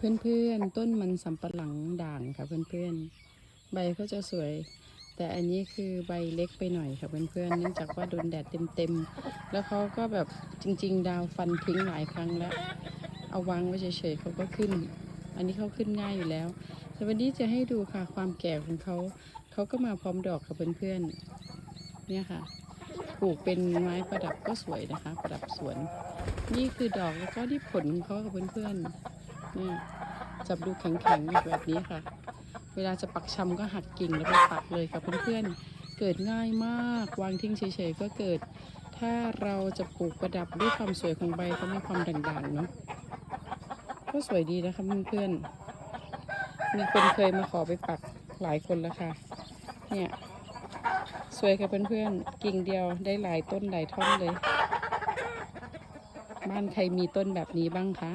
เพื่อนๆต้นมันสำปะหลังด่างค่ะเพื่อนๆใบเขาจะสวยแต่อันนี้คือใบเล็กไปหน่อยค่ะเพื่อนๆเนื่องจากว่าโดนแดดเต็มๆแล้วเขาก็แบบจริงๆดาวฟันทิ้งหลายครั้งแล้วเอาวางไว้เฉยๆเขาก็ขึ้นอันนี้เขาขึ้นง่ายอยู่แล้วแต่วันนี้จะให้ดูค่ะความแก่ของเขาเขาก็มาพร้อมดอกค่ะเพื่อนๆเนี่ยค่ะปลูกเป็นไม้ประดับก็สวยนะคะประดับสวนนี่คือดอกแล้วก็ที่ผลของเขาค่ะเพื่อนๆเนี่ย จับดูแข็งๆอยู่แบบนี้ค่ะ เวลาจะปักชำก็หักกิ่งแล้วไปปักเลยค่ะเพื่อนๆเกิดง่ายมากวางทิ้งเฉยๆก็เกิด ถ้าเราจะปลูกประดับด้วยความสวยของใบเขามีความด่างๆเนาะก็สวยดีนะคะเพื่อนๆมีคนเคยมาขอไปปักหลายคนแล้วค่ะเนี่ยสวยค่ะเพื่อนๆกิ่งเดียวได้หลายต้นหลายท่อนเลยบ้านใครมีต้นแบบนี้บ้างคะ